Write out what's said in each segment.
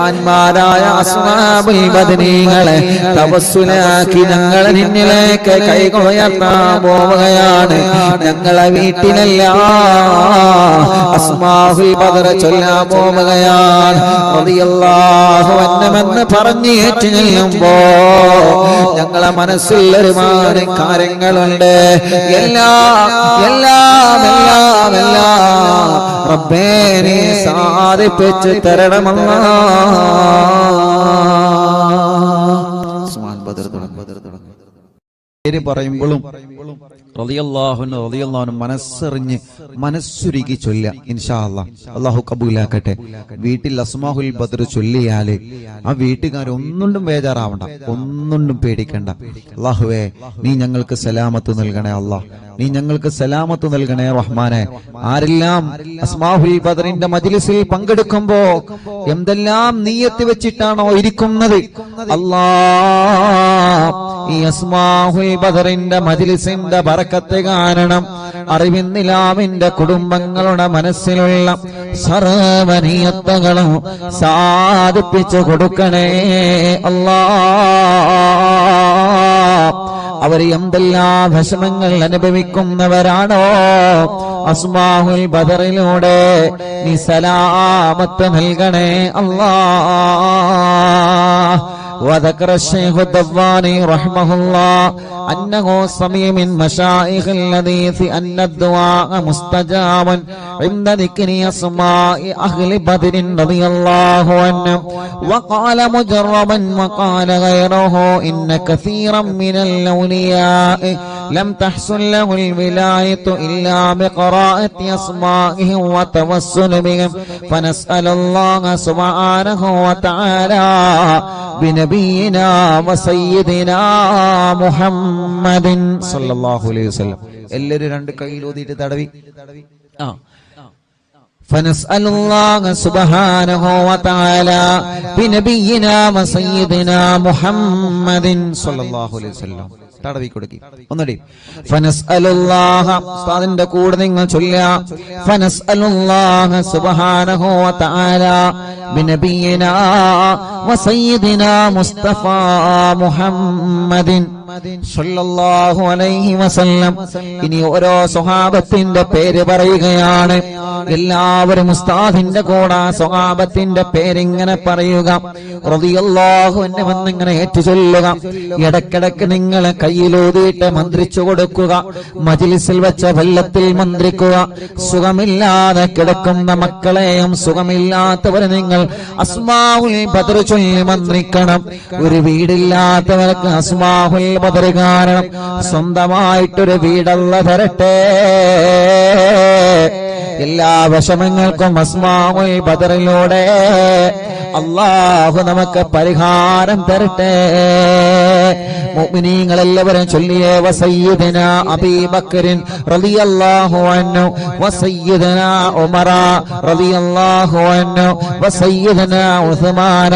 മഹാന്മാരായ അസ്ഹാബുൽ ബദരീങ്ങളെ തവസ്സുലാക്കി ഞങ്ങൾ നിന്നിലേക്ക് കൈകൾ ഉയർത്താൻ പോവുകയാണ്. ഞങ്ങളെ വീട്ടിലല്ല അസ്മാഉൽ ബദർ ചൊല്ലാൻ പോവുകയാണ്. റളിയല്ലാഹു അൻഹുമെന്ന് പറഞ്ഞു ഏറ്റു ചെല്ലുമ്പോ ഞങ്ങളെ മനസ്സിൽ ഒരുപാട് കാര്യങ്ങളുണ്ട്. എല്ലാം റബ്ബേ നീ സാധിപ്പിച്ച് തരണമല്ലാ. പേര് പറയുമ്പോഴും റളിയല്ലാഹു മനസ്സറിഞ്ഞ് മനസ്സുരുകി ചൊല്ല. ഇൻഷാ അല്ലാഹ് അല്ലാഹു കബൂലാക്കട്ടെ. വീട്ടിൽ അസ്മാഉൽ ബദർ ചൊല്ലിയാല് ആ വീട്ടുകാരൊന്നും ബേജാറാവണ്ട, ഒന്നും പേടിക്കണ്ട. അല്ലാഹുവേ നീ ഞങ്ങൾക്ക് സലാമത്ത് നൽകണേ അല്ലാഹ്, നീ ഞങ്ങൾക്ക് സലാമത്ത് നൽകണേ റഹ്മാനെ. ആരെല്ലാം അസ്മാഉൽ ബദറിന്റെ മജ്ലിസിൽ പങ്കെടുക്കുമ്പോ എന്തെല്ലാം നിയ്യത്ത് വെച്ചിട്ടാണോ ഇരിക്കുന്നത്, അല്ലാഹ് ഈ അസ്മാഉൽ ബദറിന്റെ മജ്ലിസിന്റെ ബറക്കത്ത് കാരണം അറിവിന്നിലാമിന്റെ കുടുംബങ്ങളുടെ മനസ്സിലുള്ള സർവ്വനിയത്തുകളും സാധിപ്പിച്ചു കൊടുക്കണേ അല്ലാഹ്. അവർ എന്തെല്ലാം വിഷമങ്ങൾ അനുഭവിക്കുന്നവരാണോ അസ്മാഉൽ ബദറിലൂടെ നീ സലാമത്ത് നൽകണേ അല്ലാഹ്. وذكر الشيخ الضباني رحمه الله أنه سمع من مشايخ الحديث أن الدعاء مستجاب عند ذكر أسماء أهل بدر رضي الله عنهم. وقال مجربا وقال غيره إن كثيرا من الأولياء لم تحصل له الولاية إلا بقراءة أسمائهم وتوسل بهم، فنسأل الله سبحانه وتعالى بنبينا وسيدنا محمد صلى الله عليه وسلم. എല്ലാവരും രണ്ട് കൈയിൽ ഊതിയിട്ട് തടവി. فنسأل الله سبحانه وتعالى بنبينا وسيدنا محمد صلى الله عليه وسلم. തടവി കൊടുക്കി ഒന്നടി. ഫനസ്അലുല്ലാഹ ഉസ്താദിന്റെ കൂടെ നിങ്ങൾ ചൊല്ലുക. ഫനസ്അലുല്ലാഹ സുബ്ഹാനഹു വ തആല ബിനബിയിനാ വസയ്യിദിനാ മുസ്തഫ മുഹമ്മദിൻ സല്ലല്ലാഹു അലൈഹി വസല്ലം. ഇനി ഓരോ സ്വഹാബത്തിന്റെ പേര് പറയുകയാണ്. എല്ലാവരും ഉസ്താദിന്റെ കൂടെ സ്വഹാബത്തിന്റെ പേരിങ്ങനെ പറയുക. റളിയല്ലാഹു അൻഹു എന്നിങ്ങനെ ഏറ്റുചൊല്ലുക. ഇടക്കിടക്ക് നിങ്ങൾ കയ്യിലൂതിയിട്ട് മന്ത്രിച്ചു കൊടുക്കുക. മജ്ലിസിൽ വെച്ച വെള്ളത്തിൽ മന്ത്രിക്കുക. സുഖമില്ലാതെ കിടക്കുന്ന മക്കളെയും സുഖമില്ലാത്തവരെ നിങ്ങൾ അസ്മാഉൽ ബദർ ചൊല്ലി മന്ത്രിക്കണം. ഒരു വീടില്ലാത്തവർക്ക് അസ്മാഉൽ ബദർ കാരണം സ്വന്തമായിട്ടൊരു വീടല്ല തരട്ടെ. എല്ലാ വിഷമങ്ങൾക്കും അസ്മാഉൽ ബദറിലൂടെ അല്ലാഹു നമുക്ക് പരിഹാരം തരട്ടെ. മുഅ്മിനീങ്ങൾ എല്ലാവരും ചൊല്ലിയേ. വസയ്യിദനാ അബീ ബക്കറിൻ റളിയല്ലാഹു അൻഹു വസയ്യിദനാ ഉമറ റളിയല്ലാഹു അൻഹു വസയ്യിദനാ ഉസ്മാന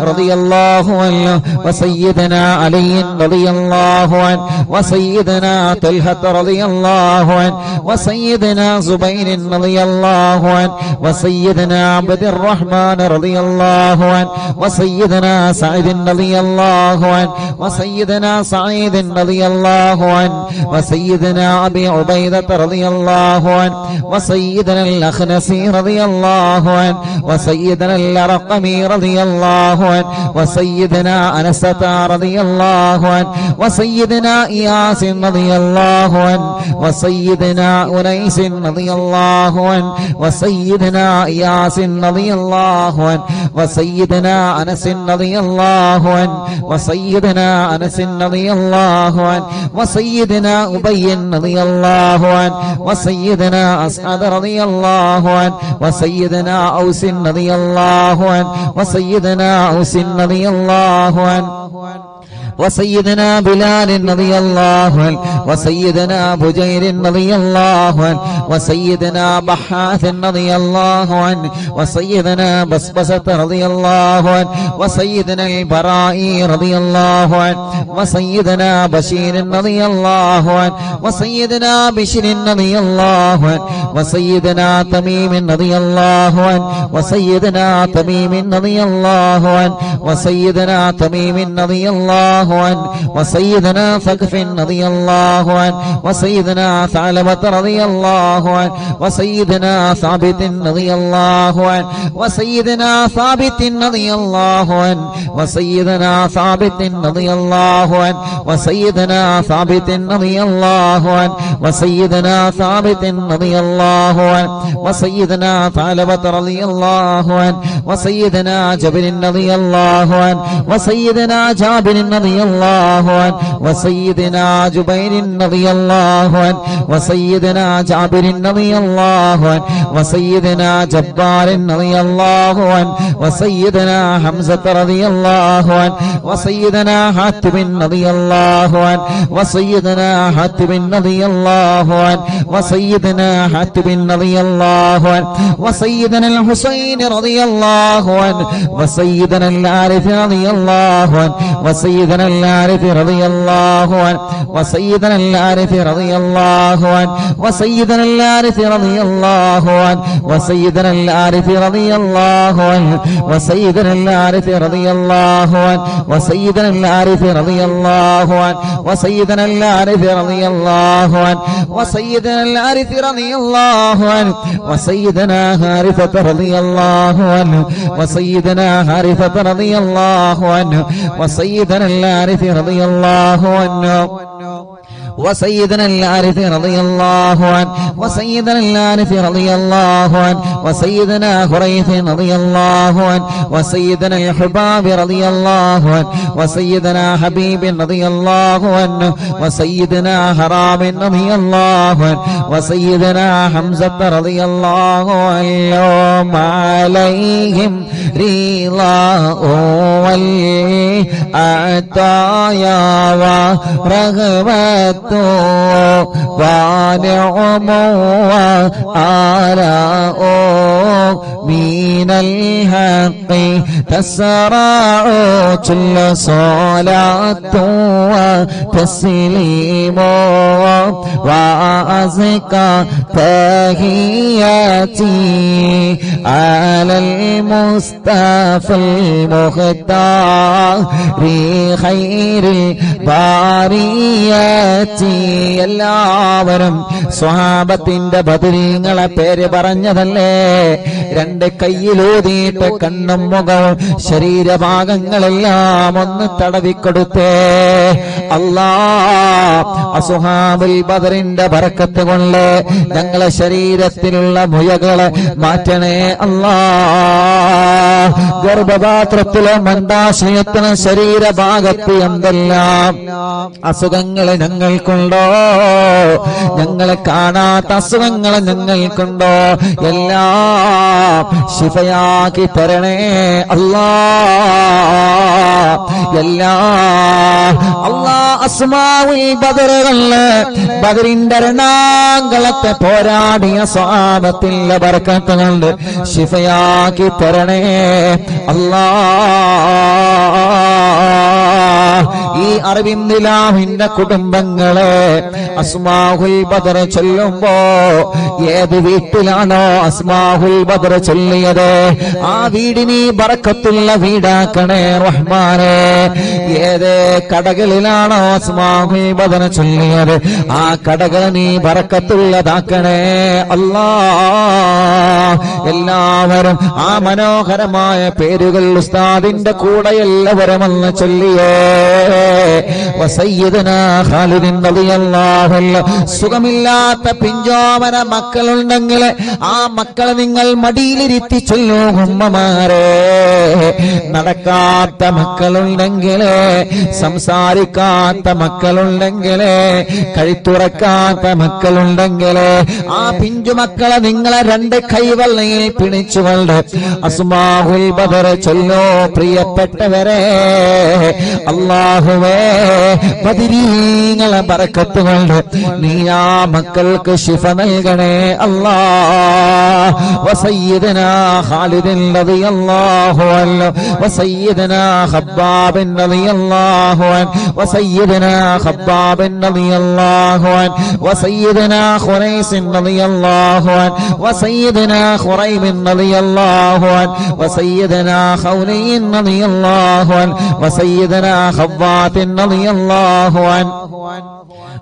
റളിയല്ലാഹു അൻഹു വസയ്യിദനാ അലി റളിയല്ലാഹു അൻഹു വസയ്യിദനാ തൽഹ റളിയല്ലാഹു അൻഹു വസയ്യിദനാ സുബൈർ റളിയല്ലാഹു അൻഹു വസയ്യിദനാ അബ്ദുർ റഹ്മാൻ റളിയല്ലാഹു അൻഹു വസയ്യിദനാ സഅദ് റളിയല്ലാഹു അൻഹു വസയ്യിദനാ سعيد رضي الله عنه وسيدنا أبي عبيدة رضي الله عنه وسيدنا الأخنسي رضي الله عنه وسيدنا الأرقمي رضي الله عنه وسيدنا أنسة رضي الله عنه وسيدنا إياس رضي الله عنه وسيدنا أنيس رضي الله عنه وسيدنا إياس رضي الله عنه وسيدنا أنس رضي الله عنه وسيدنا أنس رضي الله عنه وسيدنا أبي رضي الله عنه وسيدنا أسعد رضي الله عنه وسيدنا أوس رضي الله عنه وسيدنا أوس رضي الله عنه وسيدنا بلال رضي الله عنه وسيدنا بجير رضي الله عنه وسيدنا بحاث رضي الله عنه وسيدنا بسبسة رضي الله عنه وسيدنا البراء رضي الله عنه وسيدنا بشير رضي الله عنه وسيدنا بشر رضي الله عنه وسيدنا تميم رضي الله عنه وسيدنا تميم رضي الله عنه وسيدنا تميم رضي الله عنه وسيدنا ثقف رضي الله عنه وسيدنا ثعلبة رضي الله عنه وسيدنا ثابت رضي الله عنه وسيدنا ثابت رضي الله عنه وسيدنا ثابت رضي الله عنه وسيدنا ثابت رضي الله عنه وسيدنا ثابت رضي الله عنه وسيدنا ثعلبة رضي الله عنه وسيدنا جابر رضي الله عنه وسيدنا جابر رضي الله عنه وسيدنا جبير رضي الله عنه وسيدنا جابر رضي الله عنه وسيدنا جبار رضي الله عنه وسيدنا حمزة رضي الله عنه وسيدنا حاتم رضي الله عنه وسيدنا حاتم رضي الله عنه وسيدنا حاتم رضي الله عنه وسيدنا الحسين رضي الله عنه وسيدنا العارف رضي الله عنه وسيدنا العارف رضي الله عنه وسيدنا العارف رضي الله عنه وسيدنا العارف رضي الله عنه وسيدنا العارف رضي الله عنه وسيدنا العارف رضي الله عنه وسيدنا العارف رضي الله عنه وسيدنا العارف رضي الله عنه وسيدنا العارف رضي الله عنه وسيدنا حارثة رضي الله عنه وسيدنا حارثة رضي الله عنه وسيدنا العارف رضي الله عنه وسيدنا العارف رضي الله عنه وسيدنا العارف رضي الله عنه وسيدنا خريث رضي الله عنه وسيدنا الحباب رضي الله عنه وسيدنا حبيب رضي الله عنه وسيدنا حرام رضي الله عنه وسيدنا حمزة رضي الله عنهم عليهم رضاء والعطايا ورغبة ونعم وآلاء من الحق تسرع كل صلاة وتسليم وأزكى تحياتي على المصطفى المختار خير البريات. എല്ലാവരും സ്വഹാബത്തിന്റെ ബദരീങ്ങളെ പേര് പറഞ്ഞതല്ലേ? രണ്ട് കയ്യിലൂതിയിട്ട് കണ്ണും മുഖവും ശരീരഭാഗങ്ങളെല്ലാം ഒന്ന് തടവിക്കൊടുത്തേ. അല്ലാ, അസ്ഹാബുൽ ബദറിന്റെ ബറക്കത്ത് കൊണ്ട് ഞങ്ങളെ ശരീരത്തിലുള്ള മുയകളെ മാറ്റണേ അല്ലാ. ഗർഭപാത്രത്തിലെ മണ്ടാശയത്തിന് ശരീരഭാഗത്ത് എന്തെല്ലാം അസുഖങ്ങള് ഞങ്ങൾക്കുണ്ടോ, ഞങ്ങളെ കാണാത്ത അസുഖങ്ങള് ഞങ്ങൾക്കുണ്ടോ, എല്ലാം ശിഫയാക്കി തരണേ അല്ലാ. അല്ലാ അസ്മാഉൽ ബദറുകളില് ബദറിന്റെ രണാങ്കളത്തെ പോരാടിയ സ്വഹാബത്തിന്റെ ബർക്കത്ത് കൊണ്ട് ശിഫയാക്കി തരണേ അല്ലാ. ഈ അറബിന്ദിലാഹിന്റെ കുടുംബങ്ങളെ അസ്മാഉൽ ബദർ ചൊല്ലുമ്പോ ഏത് വീട്ടിലാണോ അസ്മാഉൽ ബദർ ചൊല്ലിയത് ആ വീടിന് ബറക്കത്തുള്ള വീടാക്കണേ റഹ്മാനേ. ഏത് കടകളിലാണോ അസ്മാഉൽ ബദർ ചൊല്ലിയത് ആ കടകൾ നീ ബറക്കത്തുള്ളതാക്കണേ അല്ലാ. എല്ലാവരും ആ മനോഹരമായ പേരുകൾ ഉസ്താദിന്റെ കൂടെ എല്ലാവരും ഒന്ന് ചൊല്ലിയേ. വസയ്യിദുനാ ഖാലിദ് റളിയല്ലാഹു അൻഹു. സുഖമില്ലാത്ത പിഞ്ചോമന മക്കളുണ്ടെങ്കിൽ ആ മക്കളെ നിങ്ങൾ മടിയിലിരുത്തി ചൊല്ലൂ ഉമ്മമാരെ. നടക്കാത്ത മക്കളുണ്ടെങ്കിൽ, സംസാരിക്കാത്ത മക്കളുണ്ടെങ്കിൽ, കഴുത്തുറക്കാത്ത മക്കളുണ്ടെങ്കിൽ ആ പിഞ്ചു മക്കളെ നിങ്ങളെ രണ്ട് കൈവെള്ളയിൽ പിടിച്ചുകൊണ്ട് അസ്മാഉൽ ബദർ ചൊല്ലോ. പ്രിയപ്പെട്ടവരെ, അല്ലാഹു അല്ലാഹുവേ ബദരീങ്ങളെ ബറക്കത്ത് കൊണ്ട് നീ ആ മക്കൾക്ക് ശിഫ നൽകണേ അല്ലാഹ് വസയ്യിദനാ ഖാലിദ് റളിയല്ലാഹു അൻഹു വസയ്യിദനാ ഖബ്ബാബ് റളിയല്ലാഹു അൻഹു വസയ്യിദനാ ഖബ്ബാബ് റളിയല്ലാഹു അൻഹു വസയ്യിദനാ ഖുറൈസ് റളിയല്ലാഹു അൻഹു വസയ്യിദനാ ഖുറൈബ് റളിയല്ലാഹു അൻഹു വസയ്യിദനാ ഖൗലി റളിയല്ലാഹു അൻഹു വസയ്യിദനാ ഖവ്വാത്ത് റളിയല്ലാഹു അൻഹു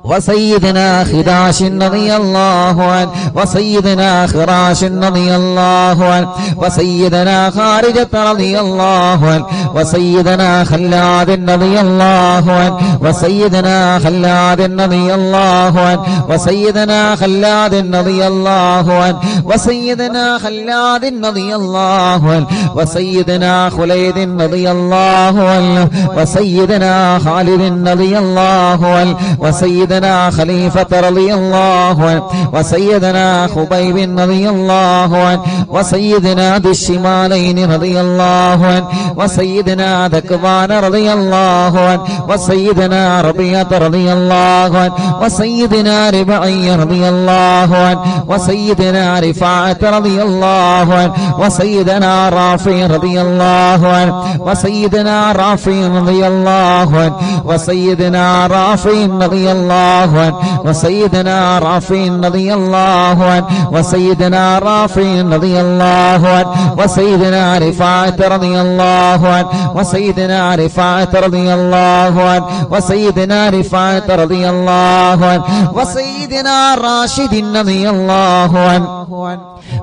وسيدنا خداش رضي الله عنه وسيدنا خراش رضي الله عنه وسيدنا خارجة رضي الله عنه وسيدنا خلاد رضي الله عنه وسيدنا خلاد رضي الله عنه وسيدنا خلاد رضي الله عنه وسيدنا خلاد رضي الله عنه وسيدنا خليد رضي الله عنه وسيدنا خالد رضي الله عنه وسيدنا خليفة رضي الله عنه وسيدنا خبيب رضي الله عنه وسيدنا ذي الشمالين رضي الله عنه وسيدنا ذكوان رضي الله عنه وسيدنا ربيعة رضي الله عنه وسيدنا ربعي رضي الله عنه وسيدنا رفاعة رضي الله عنه وسيدنا رافع رضي الله عنه وسيدنا رافع رضي الله عنه وسيدنا رافع رضي الله عنه وسيدنا رافع رضي الله عنه وسيدنا رافع رضي الله عنه وسيدنا رفاعة رضي الله عنه وسيدنا رفاعة رضي الله عنه وسيدنا رفاعة رضي الله عنه وسيدنا راشد رضي الله عنه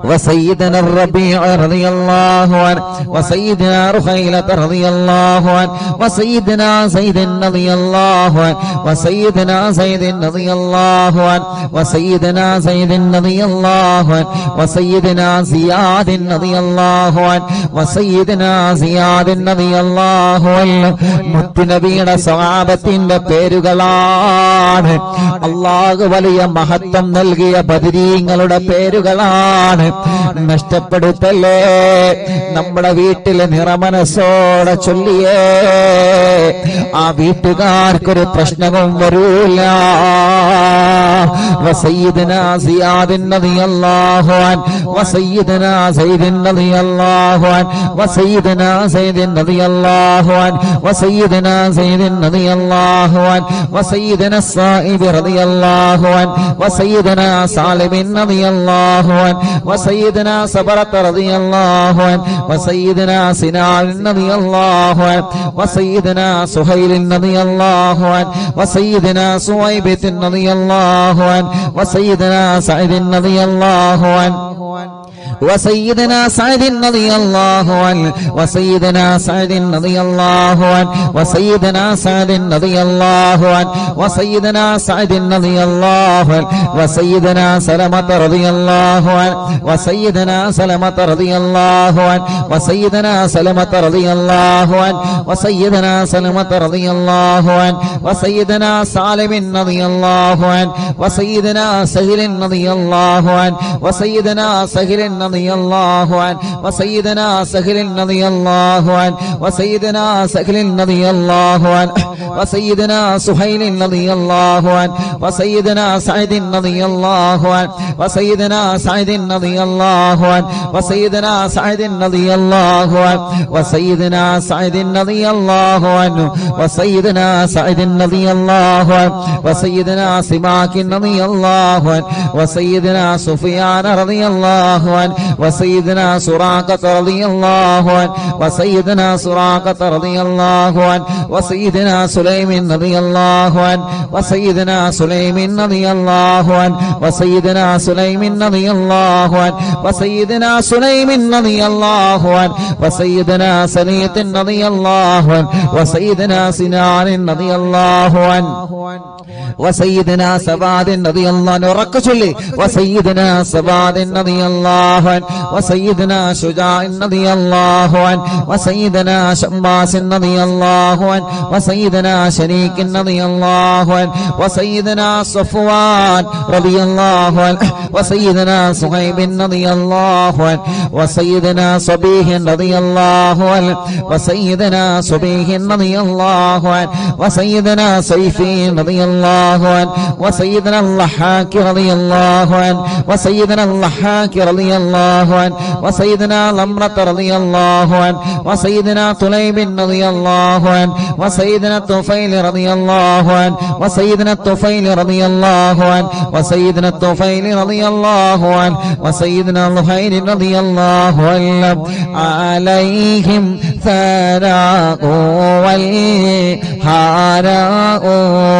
وسيدنا الربيع رضي الله عنه وسيدنا رخيلة رضي الله عنه وسيدنا زيد رضي الله عنه وسيدنا زيد رضي الله عنه وسيدنا زيد رضي الله عنه وسيدنا زياد رضي الله عنه وسيدنا زياد رضي الله عنه മുത്തുനബിയുടെ സ്വഹാബത്തിന്റെ പേരുകളാണ് അല്ലാഹു വലിയ മഹത്വം നൽകിയ ബദരീങ്ങളുടെ പേരുകളാണ് നഷ്ടപ്പെടുത്തല്ലേ നമ്മുടെ വീട്ടിലെ നിറമനസ്സോടെ ചൊല്ലിയേ ആ വീട്ടുകാർക്കൊരു പ്രശ്നവും വരൂല وسيدنا زياد رضي الله عنه وسيدنا زيد رضي الله عنه وسيدنا زيد رضي الله عنه وسيدنا زيد رضي الله عنه وسيدنا الصائب رضي الله عنه وسيدنا سالم رضي الله عنه وسيدنا صبرة رضي الله عنه وسيدنا سنان رضي الله عنه وسيدنا سهيل رضي الله عنه وسيدنا سويبة رضي الله عنه وسيدنا سعيد رضي الله عنه وسيدنا سعد رضي الله عنه وسيدنا سعد رضي الله عنه وسيدنا سعد رضي الله عنه وسيدنا سعد رضي الله عنه وسيدنا سلمة رضي الله عنه وسيدنا سلمة رضي الله عنه وسيدنا سلمة رضي الله عنه وسيدنا سلمة رضي الله عنه وسيدنا سالم رضي الله عنه وسيدنا سهل رضي الله عنه وسيدنا سهل رضي الله عنه وسيدنا سهل رضي الله عنه وسيدنا سهل رضي الله عنه وسيدنا سهيل رضي الله عنه وسيدنا سعيد رضي الله عنه وسيدنا سعيد رضي الله عنه وسيدنا سعيد رضي الله عنه وسيدنا سعيد رضي الله عنه وسيدنا سعيد رضي الله عنه وسيدنا سماك رضي الله عنه وسيدنا سفيان رضي الله عنه وسيدنا سراقة رضي الله عنه وسيدنا سراقة رضي الله عنه وسيدنا سليم رضي الله عنه وسيدنا سليم رضي الله عنه وسيدنا سليم رضي الله عنه وسيدنا سليم رضي الله عنه وسيدنا سليط رضي الله عنه وسيدنا سنان رضي الله عنه وسيدنا سباد رضي الله عنه ركز لي وسيدنا سباد رضي الله عنه وسيدنا شجاع رضي الله عنه وسيدنا شماس رضي الله عنه وسيدنا شريك رضي الله عنه وسيدنا صفوان رضي الله عنه وسيدنا صهيب رضي الله عنه وسيدنا صبيح رضي الله عنه وسيدنا صبيح رضي الله عنه وسيدنا سيفي رضي الله عنه وسيدنا اللحاك رضي الله عنه وسيدنا اللحاك رضي الله عنه وسيدنا لمرة رضي الله عنه وسيدنا طليب رضي الله عنه وسيدنا الطفيل رضي الله عنه وسيدنا الطفيل رضي الله عنه وسيدنا الطفيل رضي الله عنه وسيدنا لهير رضي الله عنه عليهم ثناء والهراء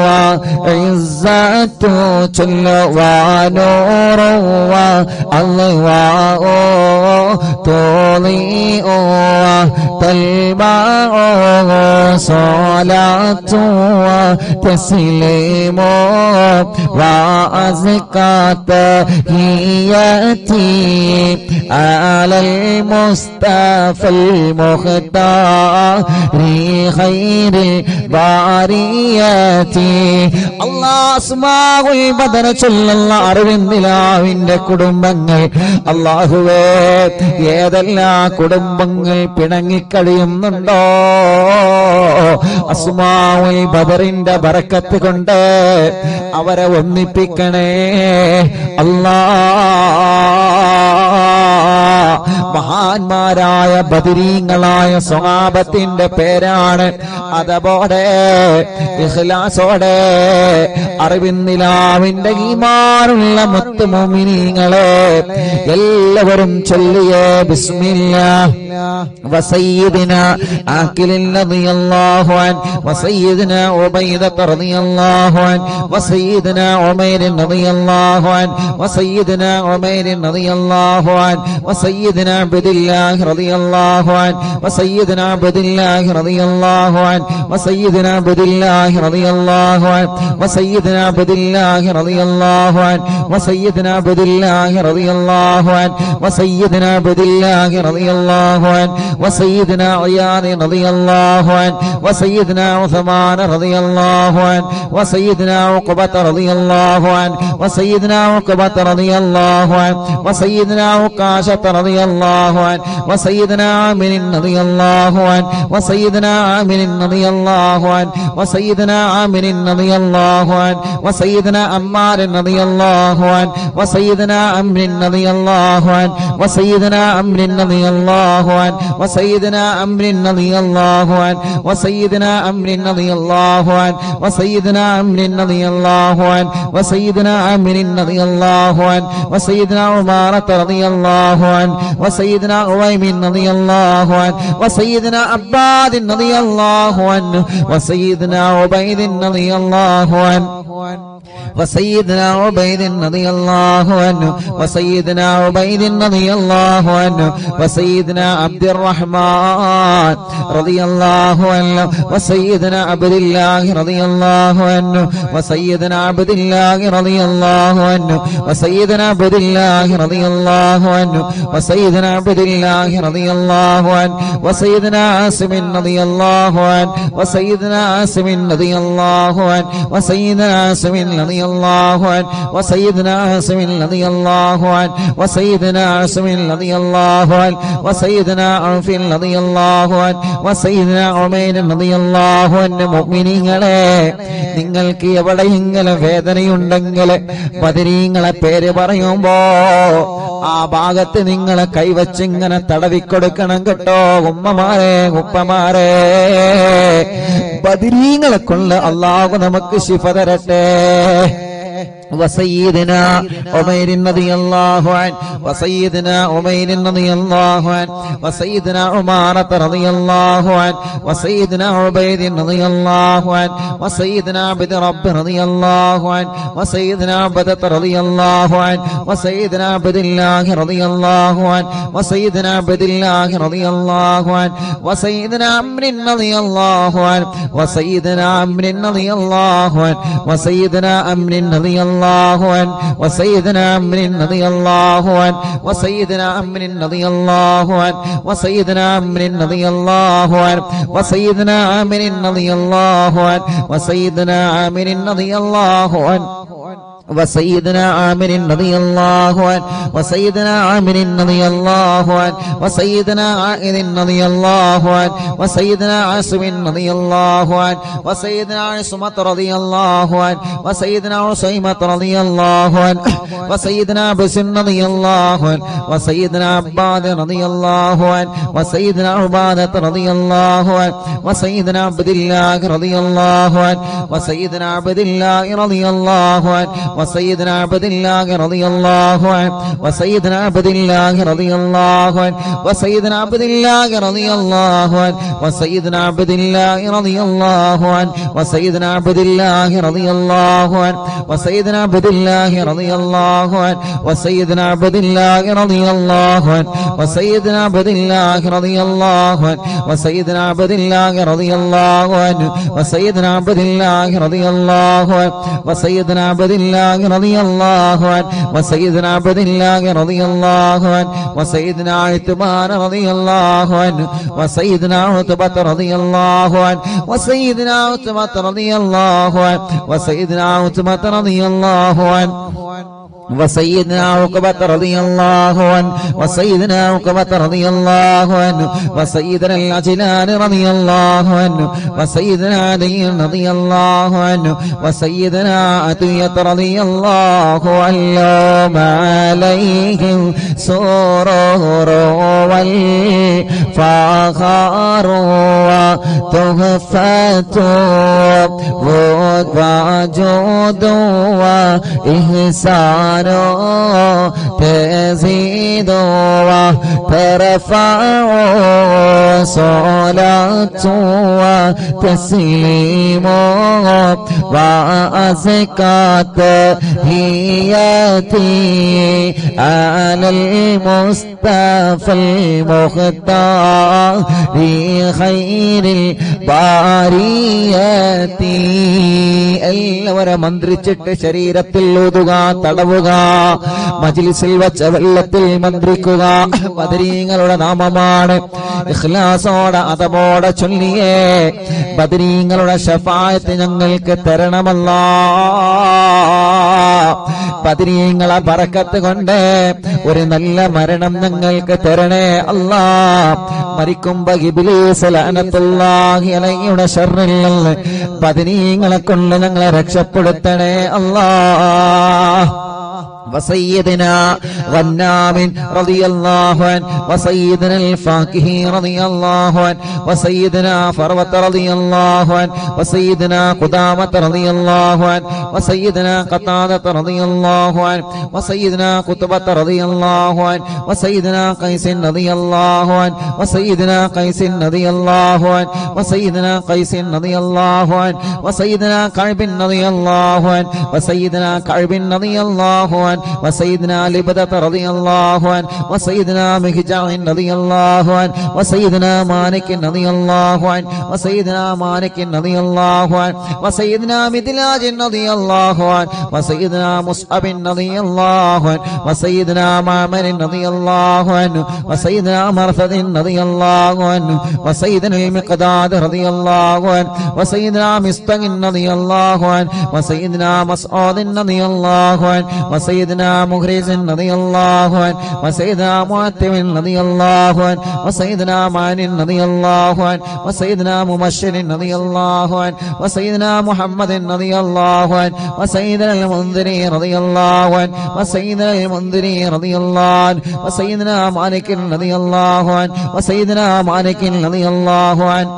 وعزة جل ونور واللواء تضيء وتلمع صلاة وتسليم وأزكى تحياتي على المصطفى المختار خير البريات الله അസ്മാഉൽ ബദർ ചൊല്ലുന്ന അറിവിന്ദിലാവിന്റെ കുടുംബങ്ങൾ അല്ലാഹുവേ ഏതെല്ലാം കുടുംബങ്ങൾ പിണങ്ങിക്കഴിയുന്നുണ്ടോ അസ്മാഉൽ ബദറിന്റെ ബറക്കത്ത് കൊണ്ട് അവരെ ഒന്നിപ്പിക്കണേ മഹാന്മാരായ ബദരീങ്ങളായ സ്വഹാബത്തിന്റെ പേരാണ്. അതുപോലെ ഇഖ്ലാസോടെ അറിവിന്നിലാവിന്റെ ഈമാനുള്ള മുത്ത് മുഅ്മിനീങ്ങളെ എല്ലാവരും ചൊല്ലിയേ ബിസ്മില്ലാഹ് വസയ്യിദിനാ ആഖിലിൻ റളിയല്ലാഹു അൻഹു വസയ്യിദിനാ ഉബൈദത റളിയല്ലാഹു അൻഹു വസയ്യിദിനാ ഉമൈർ റളിയല്ലാഹു അൻഹു വസയ്യിദിനാ ഉമൈർ റളിയല്ലാഹു അൻഹു വസയ്യിദിനാ അബ്ദുല്ലാഹ് റളിയല്ലാഹു അൻഹു വസയ്യിദിനാ അബ്ദുല്ലാഹ് റളിയല്ലാഹു അൻഹു വസയ്യിദിനാ അബ്ദുല്ലാഹ് റളിയല്ലാഹു അൻഹു വസയ്യിദിനാ അബ്ദുല്ലാഹ് റളിയല്ലാഹു അൻഹു വസയ്യിദിനാ അബ്ദുല്ലാഹ് റളിയല്ലാഹു അൻഹു വസയ്യിദിനാ അബ്ദുല്ലാഹ് റളിയല്ലാഹു അൻഹു വസയ്യിദിനാ ഇയാദ് റളിയല്ലാഹു അൻഹു വസയ്യിദിനാ ഉസ്മാൻ റളിയല്ലാഹു അൻഹു വസയ്യിദിനാ ഉഖബത റളിയല്ലാഹു അൻഹു വസയ്യിദിനാ ഉഖബത റളിയല്ലാഹു അൻഹു വസയ്യിദിനാ ഉഖാശത റളിയല്ലാഹു അൻഹു വസയ്യിദിനാ ആമിർ റളിയല്ലാഹു അൻഹു വസയ്യിദിനാ ആമിർ റളിയല്ലാഹു അൻഹു വസയ്യിദിനാ ആമിർ റളിയല്ലാഹു അൻഹു വസയ്യിദിനാ അമ്മാർ റളിയല്ലാഹു അൻഹു വസയ്യിദിനാ അംർ റളിയല്ലാഹു അൻഹു വസയ്യിദിനാ അംർ റളിയല്ലാഹു അൻഹു വസയ്യിദിനാ അംർ റളിയല്ലാഹു അൻഹു വസയ്യിദിനാ അംർ റളിയല്ലാഹു അൻഹു വസയ്യിദിനാ അംർ റളിയല്ലാഹു അൻഹു വസയ്യിദിനാ ആമിർ റളിയല്ലാഹു അൻഹു വസയ്യിദിനാ ഉമാറത റളിയല്ലാഹു അൻഹു വസയ്യിദിനാ ഉവൈമിൻ റളിയല്ലാഹു അൻഹു വസയ്യിദിനാ അബ്ബാദ് റളിയല്ലാഹു അൻഹു വസയ്യിദിനാ ഉബൈദ് റളിയല്ലാഹു അൻഹു وسيدنا عبيد رضي الله عنه وسيدنا عبيد رضي الله عنه وسيدنا عبد الرحمن رضي الله عنه وسيدنا عبد الله رضي الله عنه وسيدنا عبد الله رضي الله عنه وسيدنا عبد الله رضي الله عنه وسيدنا عبد الله رضي الله عنه وسيدنا عاصم رضي الله عنه وسيدنا عاصم رضي الله عنه وسيدنا عاصم رضي الله عنه وسيدنا عاصم رضي الله عنه وسيدنا عاصم رضي الله عنه وسيدنا عوف رضي الله عنه وسيدنا عمير رضي الله عنه മുഅ്മിനീങ്ങളെ നിങ്ങൾക്ക് എവിടെയെങ്കിലും വേദനയുണ്ടെങ്കിൽ ബദരീങ്ങളെ പേര് പറയുമ്പോ ആ ഭാഗത്ത് നിങ്ങളെ കൈവച്ച് ഇങ്ങനെ തടവിക്കൊടുക്കണം കേട്ടോ. ഉമ്മമാരെ ഉപ്പമാരെ ബദരീങ്ങളെ കൊണ്ട് അല്ലാഹു നമുക്ക് ശിഫ തരട്ടെ. وسيدنا عمير رضي الله عنه وسيدنا عمير رضي الله عنه وسيدنا عمارة رضي الله عنه وسيدنا عبيد رضي الله عنه وسيدنا عبد رب رضي الله عنه وسيدنا عبدة رضي الله عنه وسيدنا عبد الله رضي الله عنه وسيدنا عبد الله رضي الله عنه وسيدنا عمرو رضي الله عنه وسيدنا عمرو رضي الله عنه وسيدنا عمرو رضي الله الله عنه وسيدنا عمرو رضي الله عنه وسيدنا عمرو رضي الله عنه وسيدنا عمرو رضي الله عنه وسيدنا عمرو رضي الله عنه وسيدنا عمرو رضي الله عنه وسيدنا عامر رضي الله عنه وسيدنا عامر رضي الله عنه وسيدنا عائذ رضي الله عنه وسيدنا عاصم رضي الله عنه وسيدنا عصمة رضي الله عنه وسيدنا عصيمة رضي الله عنه وسيدنا بسن رضي الله عنه وسيدنا عباد رضي الله عنه وسيدنا عبادة رضي الله عنه وسيدنا عبد الله رضي الله عنه وسيدنا عبد الله رضي الله عنه وسيدنا عبد الله رضي الله عنه وسيدنا عبد الله رضي الله عنه وسيدنا عبد الله رضي الله عنه وسيدنا عبد الله رضي الله عنه وسيدنا عبد الله رضي الله عنه وسيدنا عبد الله رضي الله عنه وسيدنا عبد الله رضي الله عنه وسيدنا عبد الله رضي الله عنه وسيدنا عبد الله رضي الله عنه وسيدنا عبد الله رضي الله عنه وسيدنا عبد الله رضي الله عنه وسيدنا عبد الله رضي الله عنه وسيدنا عثمان رضي الله عنه وسيدنا عتبة رضي الله عنه وسيدنا عتبة رضي الله عنه وسيدنا عتبة رضي الله عنه وسيدنا عقبة رضي الله عنه وسيدنا عقبة رضي الله عنه وسيدنا العجلان رضي الله عنه وسيدنا علي رضي الله عنه وسيدنا عطية رضي الله عنه عليهم سرور والفخر وتحفة وجود وإحسان تزيد وترفع صلاة وتسليم وأزكى تحياتي على المصطفى المختار خير الباريات എല്ലാവരും മന്ത്രിച്ചിട്ട് ശരീരത്തിൽ ഊതുക, തടവുക, മജ്ലിസിൽ വച്ച വെള്ളത്തിൽ മന്ത്രിക്കുക. ബദരീങ്ങളുടെ നാമമാണ്. ഇഖ്ലാസോടെ അതബോടെ ചൊല്ലിയേ ബദരീങ്ങളുടെ ശഫാഅത്ത് ഞങ്ങൾക്ക് തരണമല്ലാ. ബദരീങ്ങളെ ബറക്കത്ത് കൊണ്ട് ഒരു നല്ല മരണം ഞങ്ങൾക്ക് തരണേ അല്ലാ. മരിക്കുമ്പോ ഇബ്ലീസ് ലഅനത്തുല്ലാഹി അലൈഹിയുടെ ശർറിൽ നിന്ന് ബദരീങ്ങളെ കൊണ്ട് ഞങ്ങളെ രക്ഷപ്പെടുത്തണേ അല്ലാ. وسيدنا غنام رضي الله عنه وسيدنا الفاكهي رضي الله عنه وسيدنا فروة رضي الله عنه وسيدنا قدامة رضي الله عنه وسيدنا قتادة رضي الله عنه وسيدنا قطبة رضي الله عنه وسيدنا قيس رضي الله عنه وسيدنا قيس رضي الله عنه وسيدنا قيس رضي الله عنه وسيدنا كعب رضي الله عنه وسيدنا كعب رضي الله عنه وسيدنا لبدة رضي الله عنه وسيدنا مهجع رضي الله عنه وسيدنا مالك رضي الله عنه وسيدنا مالك رضي الله عنه وسيدنا مدلاج رضي الله عنه وسيدنا مصعب رضي الله عنه وسيدنا معمر رضي الله عنه وسيدنا مرثد رضي الله عنه وسيدنا المقداد رضي الله عنه وسيدنا مستق رضي الله عنه وسيدنا مسعود رضي الله عنه وسيدنا مغرز رضي الله عنه وسيدنا معتم رضي الله عنه وسيدنا معن رضي الله عنه وسيدنا مبشر رضي الله عنه وسيدنا محمد رضي الله عنه وسيدنا المنذري رضي الله عنه وسيدنا المنذري رضي الله عنه وسيدنا مالك رضي الله عنه وسيدنا مالك رضي الله عنه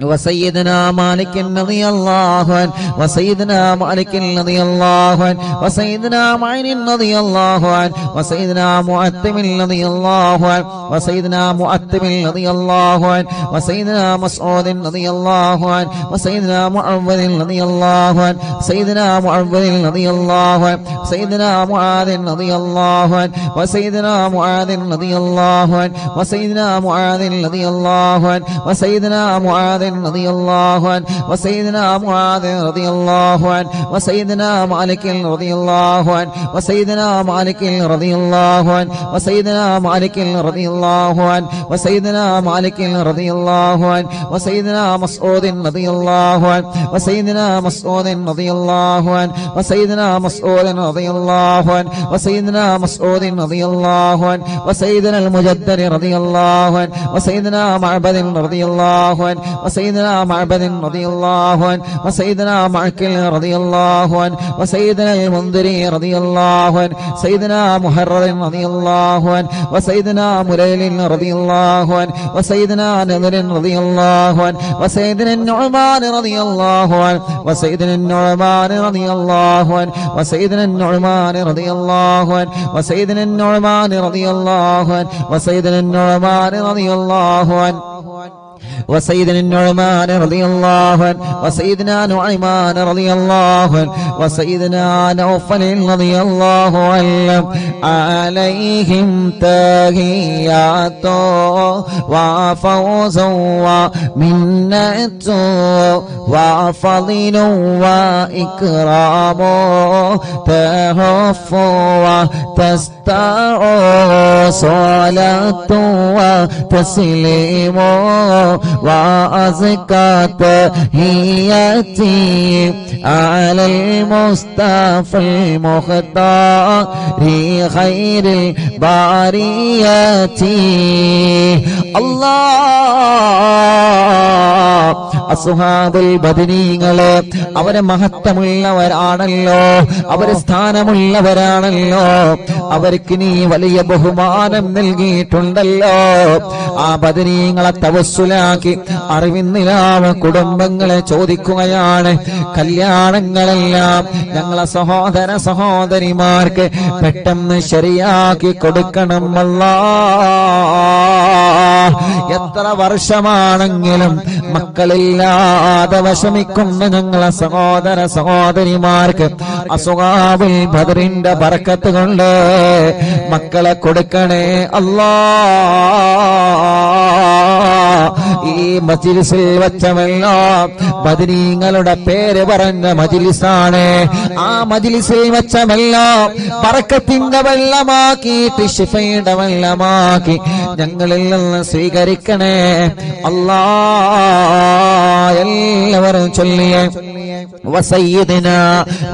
وسيدنا مالك رضي الله عنه وسيدنا مالك رضي الله عنه وسيدنا معين رضي الله عنه وسيدنا معتم رضي الله عنه وسيدنا معتم رضي الله عنه وسيدنا مسعود رضي الله عنه وسيدنا معوذ رضي الله عنه سيدنا معوذ رضي الله عنه سيدنا معاذ رضي الله عنه وسيدنا معاذ رضي الله عنه وسيدنا معاذ رضي الله عنه وسيدنا معاذ رضي الله عنه وسيدنا معاذ رضي الله عنه وسيدنا مالك رضي الله عنه وسيدنا مالك رضي الله عنه وسيدنا مالك رضي الله عنه وسيدنا مالك رضي الله عنه وسيدنا مسعود رضي الله عنه وسيدنا مسعود رضي الله عنه وسيدنا مسعود رضي الله عنه وسيدنا مسعود رضي الله عنه وسيدنا المجدد رضي الله عنه وسيدنا معبد رضي الله عنه وسيدنا معبد رضي الله عنه وسيدنا معكل رضي الله عنه وسيدنا المنذري رضي الله عنه سيدنا محرر رضي الله عنه وسيدنا مليل رضي الله عنه وسيدنا نذر رضي الله عنه وسيدنا النعمان رضي الله عنه وسيدنا النعمان رضي الله عنه وسيدنا النعمان رضي الله عنه وسيدنا النعمان رضي الله عنه وسيدنا النعمان رضي الله عنه وسيدنا النعمان رضي الله عنه وسيدنا نعيمان رضي الله عنه وسيدنا نوفل رضي الله عنه عليهم تحيات وفوز ومنة وفضل وإكرام تهف وتستع صلاة وتسليم وأزكى تحياتي على المصطفى المختار خير البريات الله അസ്ഹാബുൽ ബദരീങ്ങളെ അവരെ മഹത്വമുള്ളവരാണല്ലോ, അവരെ സ്ഥാനമുള്ളവരാണല്ലോ, അവർക്ക് നീ വലിയ ബഹുമാനം നൽകിയിട്ടുണ്ടല്ലോ. ആ ബദരീങ്ങളെ തവസ്സുലാക്കി അറിവിന്നിലാവ് കുടുംബങ്ങളെ ചോദിക്കുകയാണ്, കല്യാണങ്ങളെല്ലാം ഞങ്ങളെ സഹോദര സഹോദരിമാർക്ക് പെട്ടെന്ന് ശരിയാക്കി കൊടുക്കണം അല്ലാഹ്. എത്ര വർഷമാണെങ്കിലും മക്കളില്ലാതെ വിഷമിക്കുന്ന ഞങ്ങളെ സഹോദര സഹോദരിമാർക്ക് അസ്ഹാബുൽ ബദറിന്റെ ബർക്കത്ത് കൊണ്ട് മക്കളെ കൊടുക്കണേ അല്ലാഹ്. ഈ മജ്ലിസിൽ വെച്ചമല്ലോ ബദരീങ്ങളുടെ പേര് പറഞ്ഞ മജ്ലിസാണ്. ആ മജ്ലിസിൽ വെച്ചമല്ലോ ബർക്കത്തിന്റെ വെള്ളമാക്കിയിട്ട് ശിഫയുടെ വെള്ളമാക്കി ഞങ്ങളിൽ നിന്ന് സ്വീകരിക്കണേ അല്ലാഹ്. എല്ലാവരും ചൊല്ലിയേ وسيدنا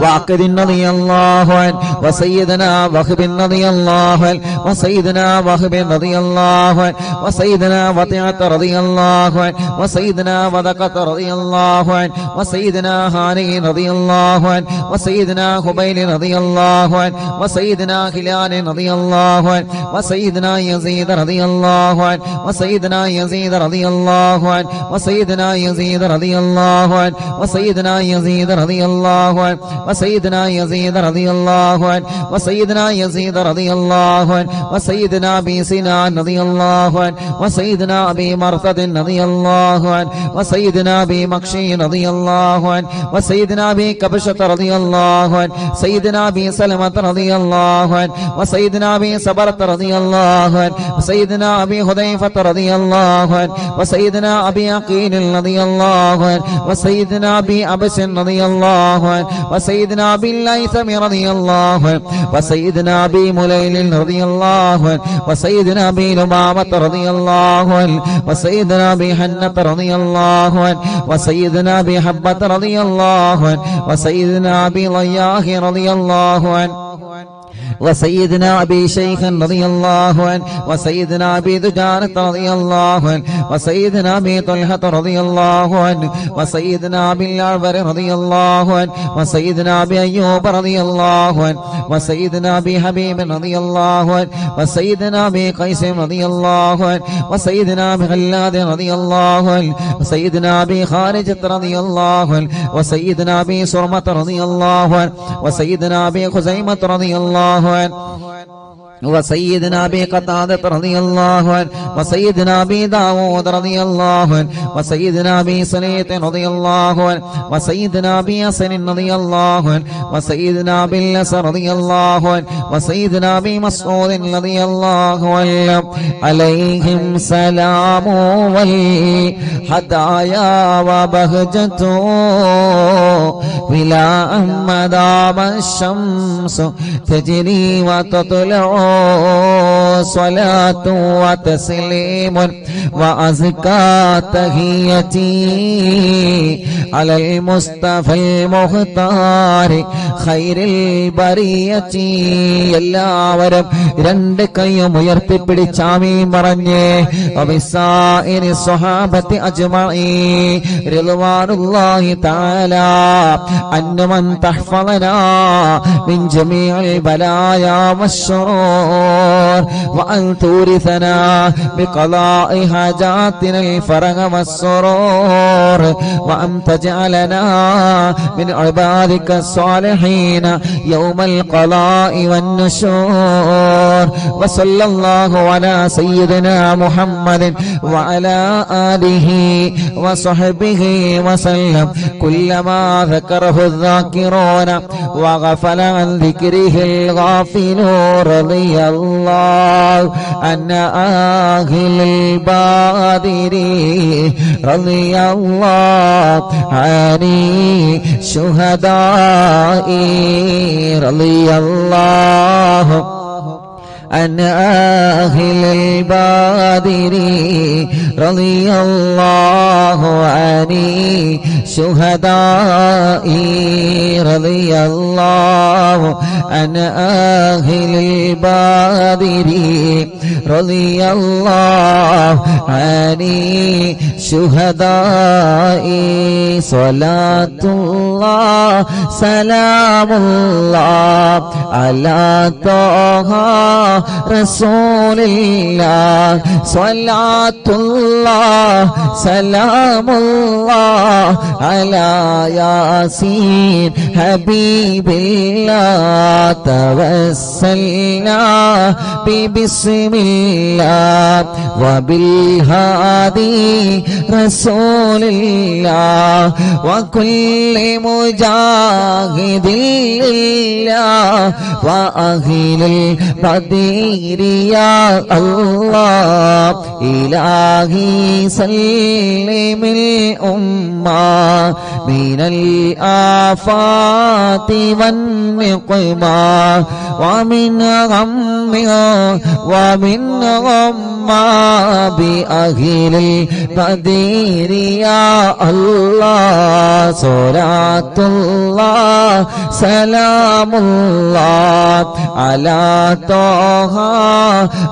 واقد رضي الله عنه وسيدنا وهب رضي الله عنه وسيدنا وهب رضي الله عنه وسيدنا وطيعة رضي الله عنه وسيدنا وذقة رضي الله عنه وسيدنا هاني رضي الله عنه وسيدنا خبيل رضي الله عنه وسيدنا هلال رضي الله عنه وسيدنا يزيد رضي الله عنه وسيدنا يزيد رضي الله عنه وسيدنا يزيد رضي الله عنه وسيدنا يزيد رضي الله عنه وسيدنا يزيد رضي الله عنه وسيدنا يزيد رضي الله عنه وسيدنا أبي سنان رضي الله عنه وسيدنا أبي مرثد رضي الله عنه وسيدنا أبي مكشي رضي الله عنه وسيدنا أبي كبشة رضي الله عنه سيدنا أبي سلمة رضي الله عنه وسيدنا أبي صبرة رضي الله عنه وسيدنا أبي حذيفة رضي الله عنه وسيدنا أبي عقيل رضي الله عنه وسيدنا أبي أبس رضي الله عنه وسيدنا أبي الليثم رضي الله عنه وسيدنا أبي مليل رضي الله عنه وسيدنا أبي لمامة رضي الله عنه وسيدنا أبي حنة رضي الله عنه وسيدنا أبي حبة رضي الله عنه وسيدنا أبي ضياح رضي الله عنه وسيدنا أبي شيخ رضي الله عنه وسيدنا أبي دجانة رضي الله عنه وسيدنا أبي طلحة رضي الله عنه وسيدنا أبي الأعور رضي الله عنه وسيدنا أبي أيوب رضي الله عنه وسيدنا أبي حبيب رضي الله عنه وسيدنا أبي قيس رضي الله عنه وسيدنا أبي خلاد رضي الله عنه وسيدنا أبي خارجة رضي الله عنه وسيدنا أبي سرمة رضي الله عنه وسيدنا أبي خزيمة رضي الله عنه وسيدنا أبي قتادة رضي الله عنه وسيدنا أبي داود رضي الله عنه وسيدنا أبي سليط رضي الله عنه وسيدنا أبي ياسر رضي الله عنه وسيدنا أبي اليسر رضي الله عنه وسيدنا أبي مسعود رضي الله عنه عليهم سلام والهدايا وبهجته بلا أن دام الشمس تجري وتطلع صلاة وتسليم وأزكى تحيتي على المصطفى المختار خير البرية എല്ലാവരും രണ്ട് കൈയും ഉയർത്തിപ്പിടിച്ച് ആമീൻ പറഞ്ഞേ വബിസായിരി സ്വഹാബത്തി അജ്മഈൻ റിദ്വാനുല്ലാഹി തആല അന്നമൻ തഹ്ഫളനാ മിൻ ജമീഇൽ ബലായാ വശ്ശുറൂർ വഅൻ തൂരിസനാ ബിഖളാഇ ഹാജാതിന الفرج والسرور وأن تجعلنا من عبادك الصالحين يوم القضاء والنشور وصلى الله على سيدنا محمد وعلى آله وصحبه وسلم كلما ذكره الذاكرون وغفل عن ذكره الغافلون رضي الله عن أهل البادرين رضي الله عن شهدائي رضي الله عن أهل البادر رضي الله عن شهدائي رضي الله عن أهل البادر رضي الله عن شهدائي صلاة الله سلام الله على طه رسول الله صلاة الله سلام الله على ياسين حبيب الله توسلنا ببسم الله وبالهادي رسول الله وكل مجاهد لله وأهل البدير يا الله إلهي سلم الأمة من الآفات والنقمة ومن غم ومن غمّة بأهل البدير يا الله صلاة الله سلام الله على طه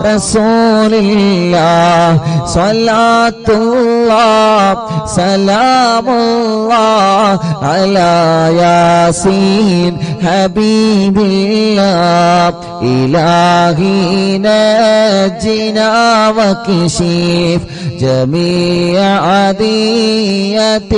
رسول الله صلاة الله سلام الله على ياسين حبيب الله إلهي نجنا وكشف جميع عدية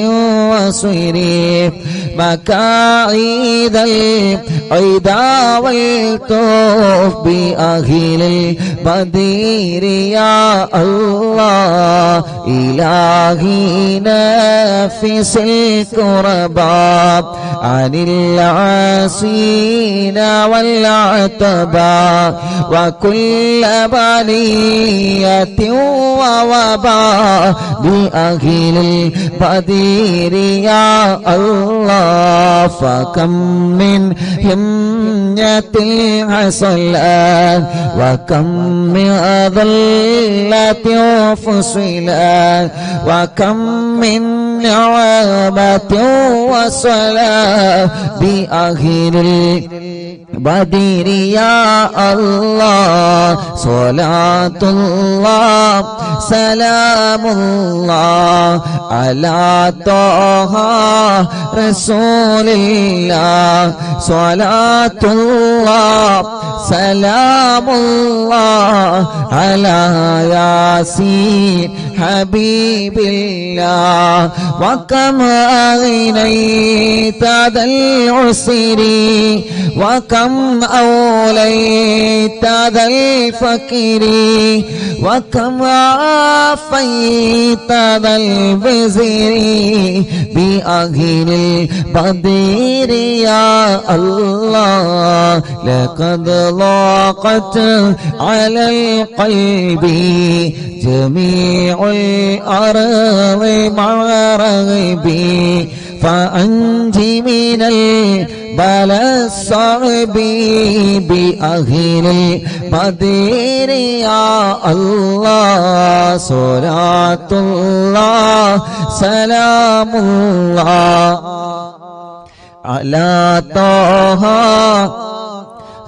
وصريف مكايد العدا والطوف بأهل البدير يا الله إلهي نفس الكرباء عن العاصين والعتباء وكل بلية ووباء بأهل البدير يا الله فكم من همية حصلت وكم من ذلة فصلت وكم من نعمة وصلاة بأهل البدير يا الله صلاة الله سلام الله على طه رسول الله صلاة الله سلام الله على ياسين حبيب الله وكم أغنيت ذا العسر وكم أوليت ذا الفقر وكم عافيت ذا البر وأنزلي بأهل البدر يا الله لقد ضاقت على القلب جميع الأرض مع رغبي فأنجي من البلاء الصعب بأهل البدر يا الله صلاة الله سلام الله على طه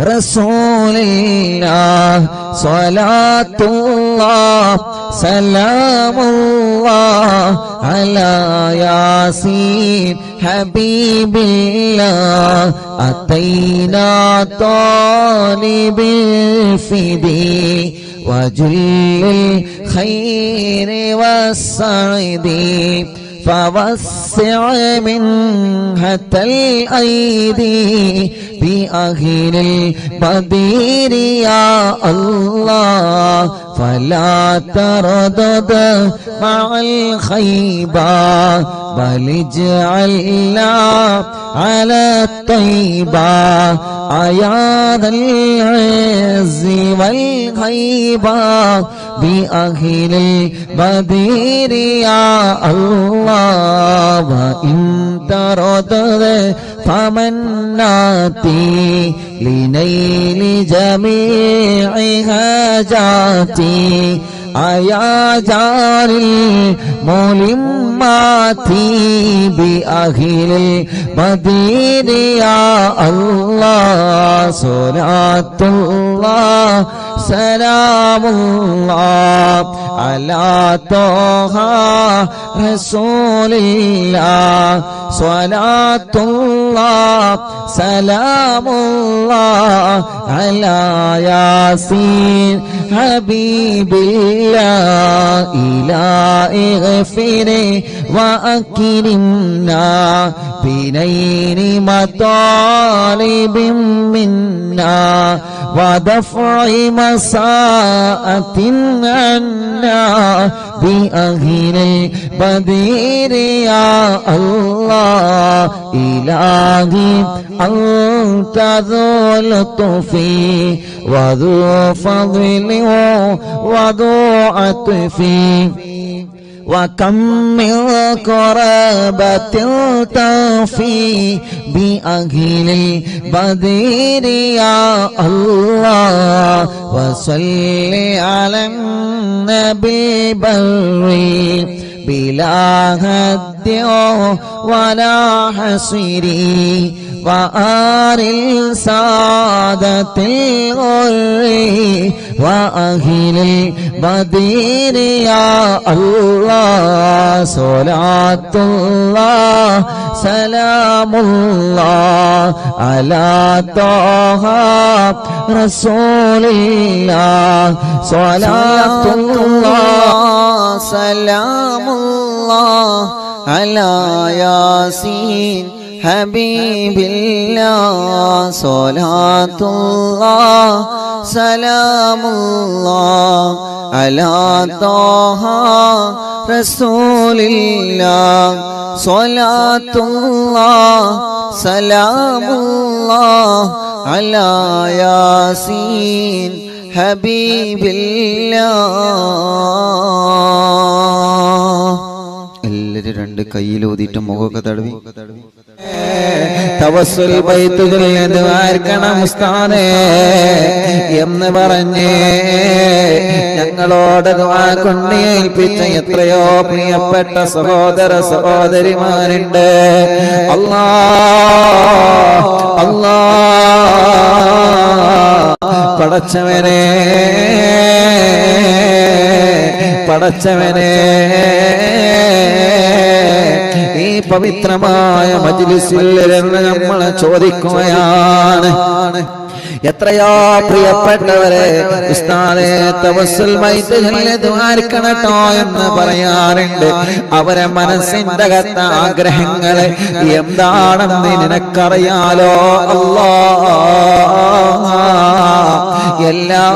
رسول الله صلاة الله سلام الله على ياسين حبيب الله أتينا طالب الفدي وجل الخير والسعد فوسع منها الأيدي بأهل البدر يا الله فلا تردد مع الخيبة بل اجعلنا على الطيبة أيا ذا العز والهيبة بأهل البدر يا الله وإن تردد فمناتي لنيل جميع حاجاتي أيا جار الملمات بأهل البدر يا الله صلاة الله سلام الله على طه رسول الله صلاة الله سلام الله على ياسين حبيب الله إلهي اغفر وأكرمنا بنيل مطالب منا ودفع مساءة عنا بأهل البدر يا الله إلهي أنت ذو لطف وذو فضل وذو عطف وكم من قرابة تفي بأهل البدر يا الله وصل على النبي بري بلا هد ولا حصر وآل السادة الغر وأهل البدر يا الله صلاة الله سلام الله على طه رسول الله صلاة الله سلام الله على ياسين حبيب الله صلاة الله سلام الله على طه رسول الله صلاة الله سلام الله على ياسين حبيب الله എല്ലാവരും രണ്ട് കയ്യിലൂതിയിട്ട് മുഖമൊക്കെ തടവി തവസ്സുൽ ബൈത്തുകളിൽ ദ്വാർക്കണം ഉസ്താദേ എന്ന് പറഞ്ഞ് ഞങ്ങളോട് ദുആ കൊണ്ട് ഏൽപ്പിച്ച എത്രയോ പ്രിയപ്പെട്ട സഹോദര സഹോദരിമാരുണ്ട്. അല്ലാഹ് അല്ലാഹ് പടച്ചവനെ പടച്ചവനെ ഈ പവിത്രമായ മജ്ലിസിൽ നമ്മൾ ചോദിക്കുകയാണ്, എത്രയോ പ്രിയപ്പെട്ടവരെ ഉസ്താദേ തവസ്സുൽ ബൈത്തുകളിൽ ദ്വാരക്കണട്ടോ എന്ന് പറയാറുണ്ട്. അവരെ മനസ്സിന്റെ അകത്ത ആഗ്രഹങ്ങൾ എന്താണെന്ന് നിനക്കറിയാലോ അല്ലാഹ്. എല്ലാം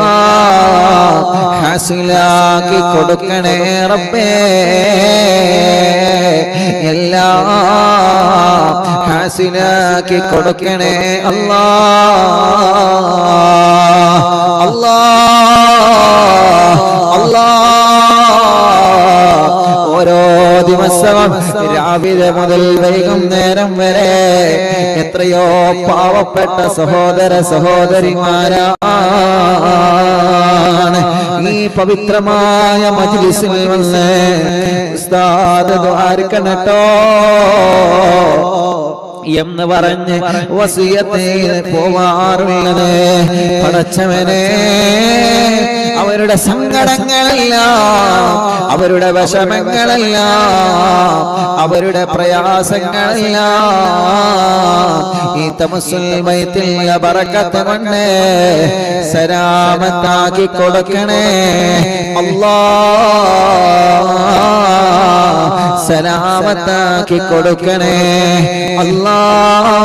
ഹാസിലാക്കി കൊടുക്കണേ റബ്ബേ. എല്ലാം ഹാസിനാക്കി കൊടുക്കണേ അല്ലാഹ് അല്ലാഹ് അല്ലാഹ്. ഓരോ ദിവസവും രാവിലെ മുതൽ വൈകുന്നേരം വരെ എത്രയോ പാവപ്പെട്ട സഹോദര സഹോദരിമാരാണ് ഈ പവിത്രമായ മജ്ലിസിൽ വന്ന് ഉസ്താദ് ദുആർക്കണട്ടോ എന്ന് പറഞ്ഞ് വസിയത്തിൽ പോവാറുള്ളത്. പടച്ചവനെ, അവരുടെ സങ്കടങ്ങളെല്ലാം, അവരുടെ വിഷമങ്ങളെല്ലാം, അവരുടെ പ്രയാസങ്ങളെല്ലാം ഈ തമസ്സുൽ ബൈത്തിലെ ബറക്കത്ത് കൊണ്ട് സലാമത്താക്കി കൊടുക്കണേ അല്ലാഹ്, സലാമത്താക്കി കൊടുക്കണേ അല്ലാഹ്,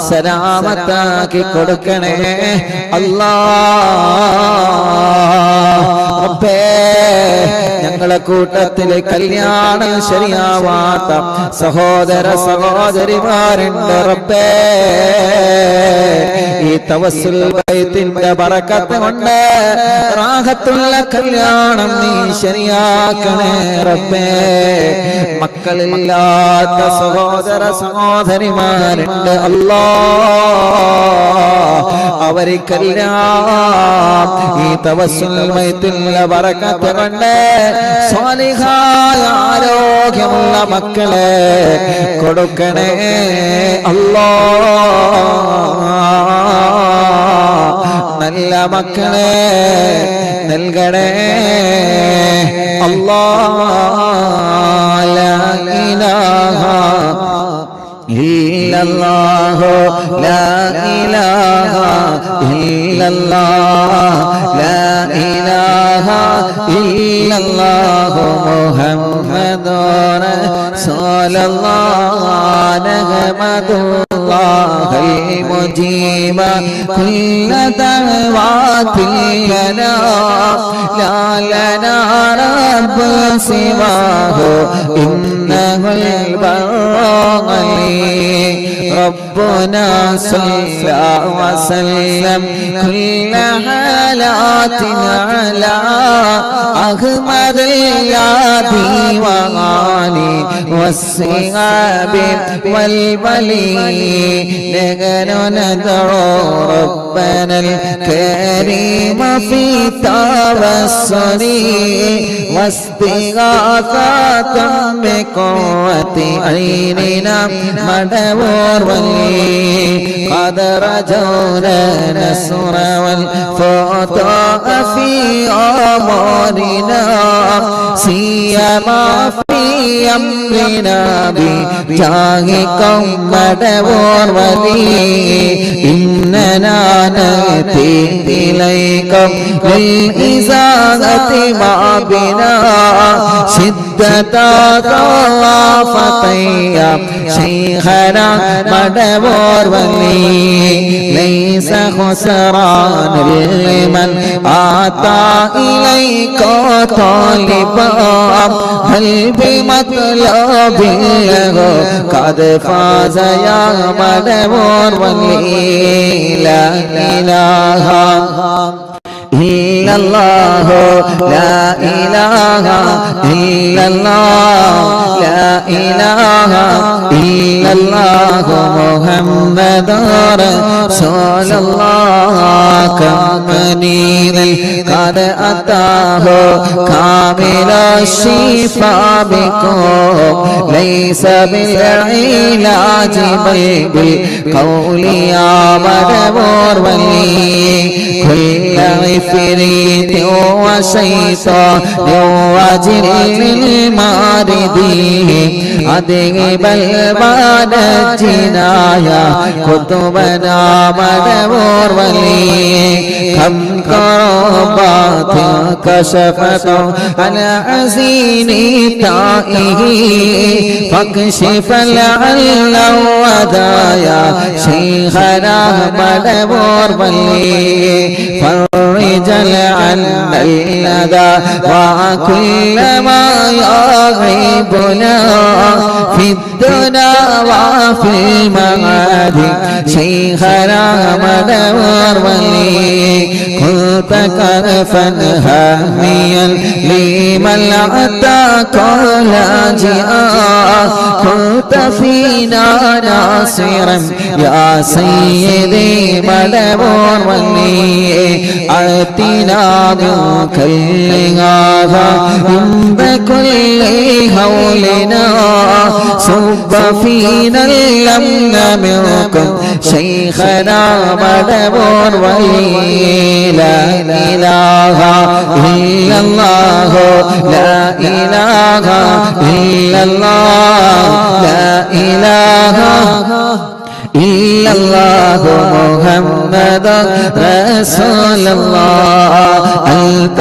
സലാമത്താക്കി കൊടുക്കണേ അല്ലാഹ്. റബ്ബേ, ഞങ്ങളെ കൂട്ടത്തിലെ കല്യാണം ശരിയാവാത്ത സഹോദര സഹോദരിമാരുണ്ട് റബ്ബേ. ഈ തവസ്സുൽ ബൈത്തിന്റെ ബറക്കത്ത് കൊണ്ട് റാഹത്തുള്ള കല്യാണം നീ ശരിയാക്കണേ റബ്ബേ. മക്കളില്ലാത്ത സഹോദര സഹോദരിമാരുണ്ട് അല്ലാഹ്, അവർക്കെല്ലാം ഈ തവസ്സുൽ ബൈത്തിന്റെ ബറക്കത്ത് കൊണ്ട് സ്വാലിഹായ ആരോഗ്യമുള്ള മക്കളെ കൊടുക്കണേ അല്ലാഹ്, നല്ല മക്കളെ നൽകണേ അല്ലാഹ്. ലാ ഇലാഹ ഇല്ലല്ലാഹു ലാ ഇലാഹ ഇല്ലല്ലാഹ് ലാ ഇലാഹ ഇല്ലല്ലാഹു മുഹമ്മദുർ റസൂലുള്ളാഹ് നഹ്മദുല്ലാഹൽ മുജീബ കുല്ല ദഅവാതിൽ ലനാ ലാ ലനാ റബ്ബു സിവാഹു ഇന്നഹുൽ ബർറ ربنا صلى وسلم كل حالاتنا على أحمد اليابي وغالي والصحاب والولي نحن ندعو ربنا الكريم في توسل واستغاثة بقوة عيننا مدبور ولي قد رجونا نصر والفتح في أمرنا سيما في أمرنا بجاهكم مدبور ولي إننا نأتي إليكم للإزالة ما بنا شدة ضعفتي شيخنا مدبور ولي ليس خسران لمن أتى إليك طالبا بل بمطلب له قد فاز يا مدبور ولي لا إله إلا الله لا إله إلا الله لا إله إلا الله محمد رسول الله كمنير قد أتاه كامل الشفاء بكم ليس بالعلاج بل بالقول يا مدبور ولي كل عفريت وشيطان وجن الماردين أدغب البانجنايا كتبنا مدبور ولي كم كربات كشفت على عزين تائه فاكشف لعل ودايا شيخنا مدبور ولي فرج عنا الندى وكل ما يغيبنا في الدنيا وفي المعاد شيخنا مدبور ولي كنت كرفا هاميا لمن أتاك لاجئا كنت فينا ناصرا يا سيدي مدبور ولي أتنا من كل هذا عند كل هولنا صب فينا الأمن منكم شيخنا مدبور ولي لا إله إلا الله لا إله إلا الله لا إله إلا الله محمد رسول الله أنت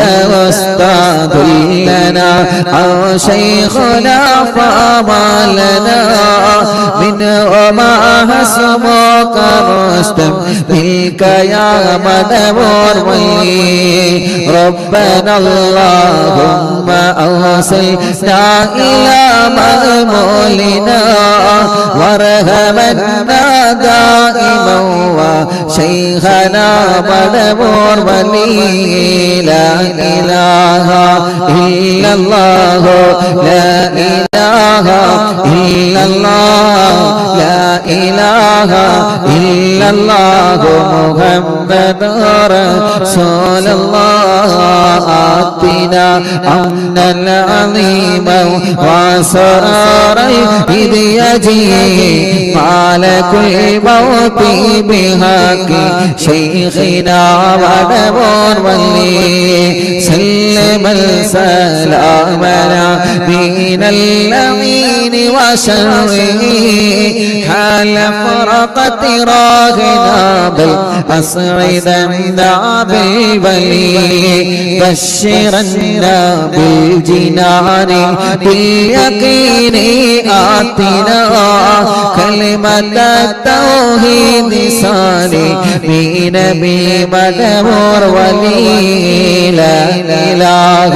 أستاذ لنا أو شيخنا فما لنا منهما حسبك رشدا منك يا مدبور ولي ربنا اللهم أوصلنا إلى مأمولنا وارحمنا دائما وشيخنا مدبور ولي لا إله إلا الله لا إله إلا الله لا إله إلا الله محمد رسول الله آتنا أمنا عظيما وسرارا إذ يجيء مالك الموت بحق شيخنا مدبور ولي سلم السلامنا من اللعين وشره حال فرقت راغنا بالأصعد بالولي بشرنا بالجنان باليقين آتنا كلمة التوحيد صاني بنبي مدبور ولي لا إله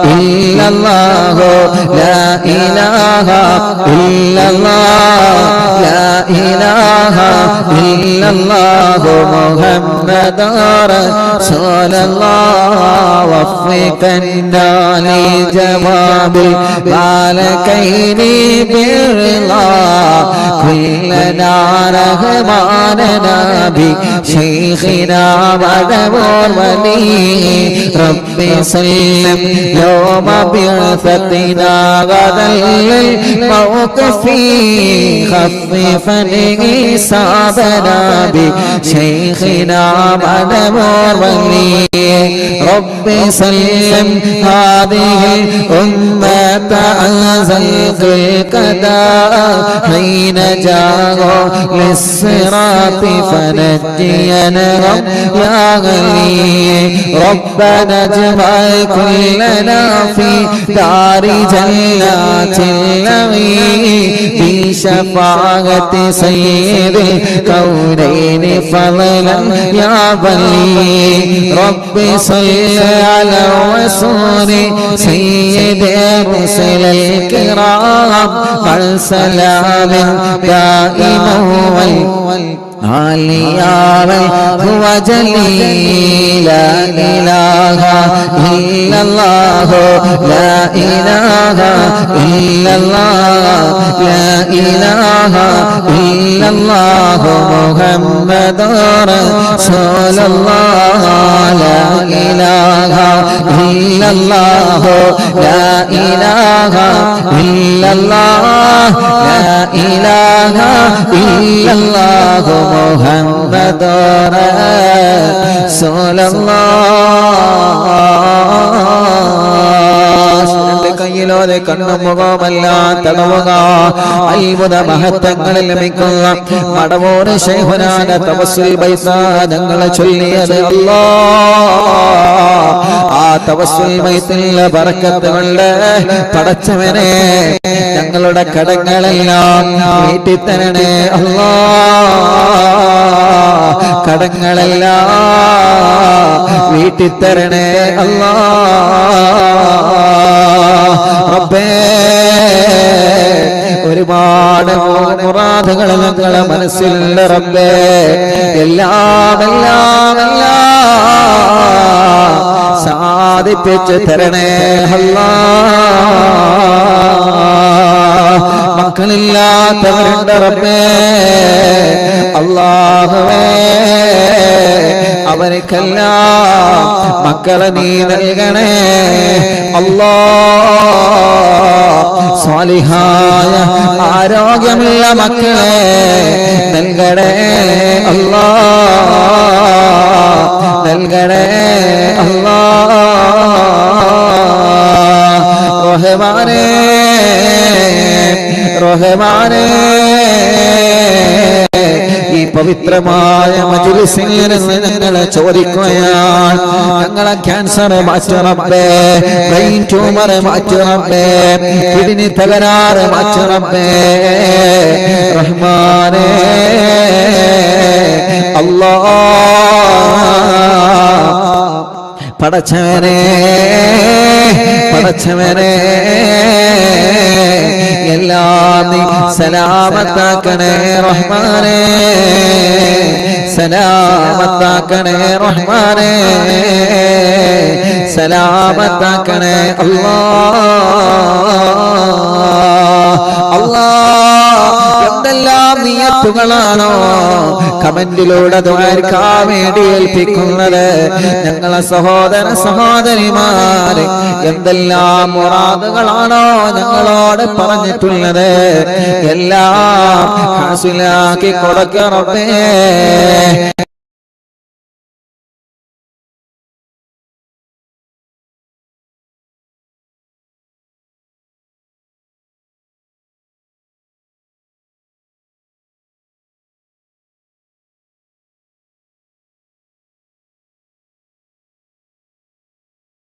إلا الله لا إله إلا الله لا إله إلا الله محمد رسول الله وفقنا لجواب الملكين بالرضا كلنا رحماننا بشيخنا مدبور ولي ربي سلم يوم بعثتنا غدا للموقف خففا حسابنا بشيخنا مدبور ولي ربي سلم هذه الأمة عن زيغ القضاء حين جاءوا للصراط فنجينا يا غني ربنا اجمع كلنا في دار جنات النعيم بشفاعة سيد الكونين فضلا يا بلي ربي صل على الرسول سيد الرسل الكرام والسلام دائما عليا هو جليل لا إله إلا الله لا إله إلا الله لا إله إلا الله محمد رسول الله لا إله إلا الله لا إله إلا الله لا إله إلا الله محمد رسول الله കയ്യിലോതെ കണ്ണും മുഖവുമെല്ലാം തടവുക. അത്ഭുത മഹത്വങ്ങളിൽ ലഭിക്കുന്ന മടവൂർ ശൈഖുനാന തവസ്സുൽ ബൈത്ത് ഞങ്ങൾ ചൊല്ലിയത് ആ തവസ്സുൽ ബൈത്തിലെ ബറക്കത്ത് കൊണ്ട് പടച്ചവനെ ഞങ്ങളുടെ കടങ്ങളെല്ലാം വീട്ടിത്തരണേ അല്ലാ. കടങ്ങളെല്ലാം വീട്ടിത്തരണേ അല്ലാ. റബ്ബേ ഒരുപാട് മുറാദുകൾ ഞങ്ങളെ മനസ്സിലുള്ള റബ്ബേ എല്ലാം സാധിപ്പിച്ചു തരണേ അല്ലാ. മക്കളില്ലാത്തവരുണ്ട് റബ്ബേ അല്ലാഹുവേ അവർക്കെല്ലാം മക്കളെ നീ നൽകണേ അല്ലാ. സ്വാലിഹായ ആരോഗ്യമുള്ള മക്കളെ നൽകണേ അല്ലാ. നൽകണേ അല്ലാ. റഹ്മാനേ റഹ്മാനേ ഈ പവിത്രമായ മജ്‌ലിസിൽ ഞങ്ങളെ ചോദിക്കുകയാണ്. ഞങ്ങളെ ക്യാൻസർ മാറ്റ് റബ്ബേ, ബ്രെയിൻ ട്യൂമർ മാറ്റ് റബ്ബേ, കിഡ്നി തകരാറ് മാറ്റ് റബ്ബേ. റഹ്മാനേ അല്ലാഹ് പടച്ചവനെ പടച്ചവനെ എല്ലാം നീ സലാമത്താക്കണേ റഹ്മാനേ. സലാമത്താക്കണേ റഹ്മാനേ. സലാമത്താക്കണേ എന്തെല്ലാം നിയത്തുകളാണോ കമന്റിലൂടെ ദുആക്കാൻ വേണ്ടി ഏൽപ്പിക്കുന്നത് ഞങ്ങളെ സഹോദര സഹോദരിമാരെ. എന്തെല്ലാം മുറാദുകളാണോ ഞങ്ങളോട് പറഞ്ഞിട്ടുള്ളത് എല്ലാം ഹാസിലാക്കി കൊടുക്കണമേ.